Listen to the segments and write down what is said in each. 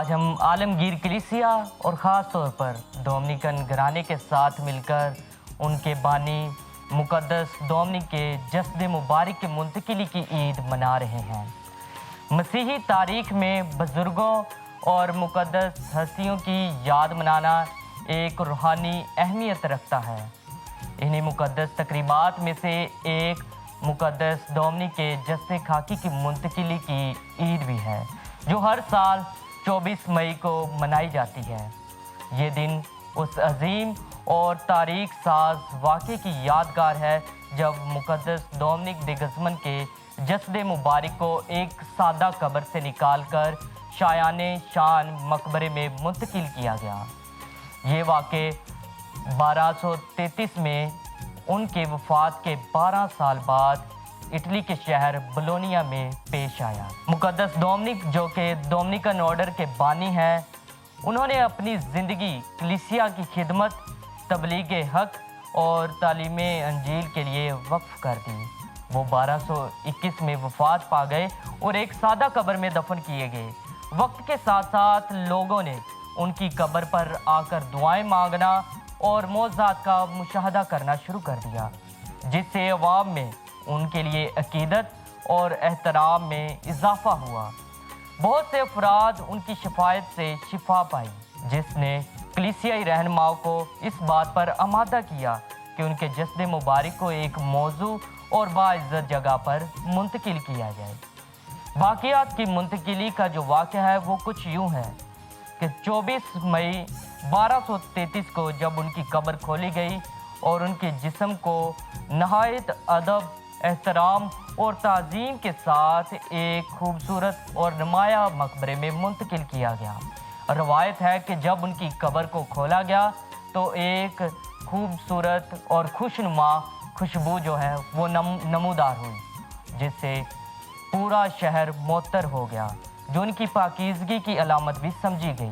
آج ہم عالمگیر کلیسیا اور خاص طور پر ڈومنیکن گھرانے کے ساتھ مل کر ان کے بانی مقدس ڈومنک کے جسد مبارک کی منتقلی کی عید منا رہے ہیں۔ مسیحی تاریخ میں بزرگوں اور مقدس ہستیوں کی یاد منانا ایک روحانی اہمیت رکھتا ہے۔ انہی مقدس تقریبات میں سے ایک مقدس ڈومنک کے جسد خاکی کی منتقلی کی عید بھی ہے، جو ہر سال 24 مئی کو منائی جاتی ہے۔ یہ دن اس عظیم اور تاریخ ساز واقعے کی یادگار ہے جب مقدس ڈومنک دی گزمن کے جسد مبارک کو ایک سادہ قبر سے نکال کر شایان شان مقبرے میں منتقل کیا گیا۔ یہ واقعہ 1233 میں ان کے وفات کے 12 سال بعد اٹلی کے شہر بولونیا میں پیش آیا۔ مقدس ڈومنک جو کہ ڈومنیکن آرڈر کے بانی ہیں، انہوں نے اپنی زندگی کلیسیا کی خدمت، تبلیغ حق اور تعلیم انجیل کے لیے وقف کر دی۔ وہ 1221 میں وفات پا گئے اور ایک سادہ قبر میں دفن کیے گئے۔ وقت کے ساتھ ساتھ لوگوں نے ان کی قبر پر آ کر دعائیں مانگنا اور معجزات کا مشاہدہ کرنا شروع کر دیا، جس سے عوام میں ان کے لیے عقیدت اور احترام میں اضافہ ہوا۔ بہت سے افراد ان کی شفاعت سے شفا پائی، جس نے کلیسیائی رہنماؤں کو اس بات پر آمادہ کیا کہ ان کے جسد مبارک کو ایک موضوع اور باعزت جگہ پر منتقل کیا جائے۔ باقیات کی منتقلی کا جو واقعہ ہے وہ کچھ یوں ہے کہ 24 مئی 1233 کو جب ان کی قبر کھولی گئی اور ان کے جسم کو نہایت ادب، احترام اور تعظیم کے ساتھ ایک خوبصورت اور نمایاں مقبرے میں منتقل کیا گیا۔ روایت ہے کہ جب ان کی قبر کو کھولا گیا تو ایک خوبصورت اور خوشنما خوشبو جو ہے وہ نمودار ہوئی، جس سے پورا شہر معطر ہو گیا، جو ان کی پاکیزگی کی علامت بھی سمجھی گئی۔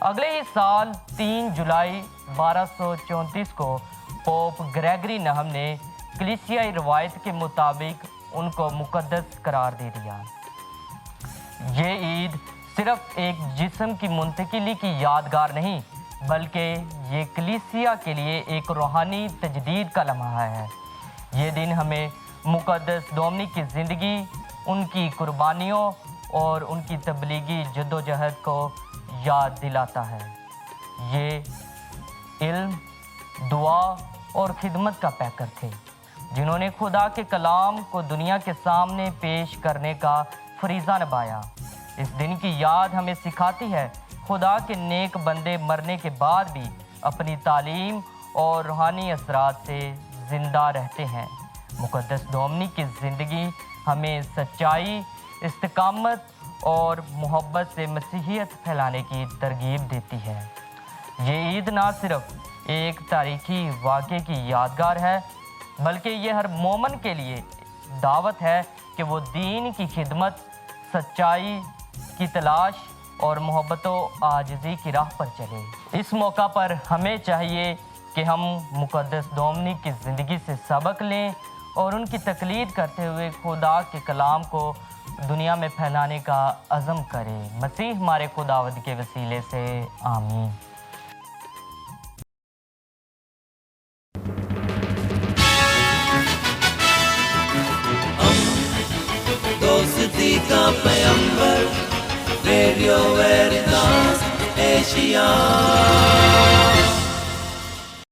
اگلے ہی سال 3 جولائی 1234 کو پوپ گریگری نہم نے کلیسیائی روایت کے مطابق ان کو مقدس قرار دے دیا۔ یہ عید صرف ایک جسم کی منتقلی کی یادگار نہیں، بلکہ یہ کلیسیا کے لیے ایک روحانی تجدید کا لمحہ ہے۔ یہ دن ہمیں مقدس ڈومنک کی زندگی، ان کی قربانیوں اور ان کی تبلیغی جدوجہد کو یاد دلاتا ہے۔ یہ علم، دعا اور خدمت کا پیکر تھے، جنہوں نے خدا کے کلام کو دنیا کے سامنے پیش کرنے کا فریضہ نبھایا۔ اس دن کی یاد ہمیں سکھاتی ہے خدا کے نیک بندے مرنے کے بعد بھی اپنی تعلیم اور روحانی اثرات سے زندہ رہتے ہیں۔ مقدس ڈومنک کی زندگی ہمیں سچائی، استقامت اور محبت سے مسیحیت پھیلانے کی ترغیب دیتی ہے۔ یہ عید نہ صرف ایک تاریخی واقعے کی یادگار ہے، بلکہ یہ ہر مومن کے لیے دعوت ہے کہ وہ دین کی خدمت، سچائی کی تلاش اور محبت و عاجزی کی راہ پر چلے۔ اس موقع پر ہمیں چاہیے کہ ہم مقدس ڈومنک کی زندگی سے سبق لیں اور ان کی تقلید کرتے ہوئے خدا کے کلام کو دنیا میں پھیلانے کا عزم کریں۔ مسیح ہمارے خداوند کے وسیلے سے آمین۔ دوستی کا پیمبر، ریڈیو ویریتاس ایشیا۔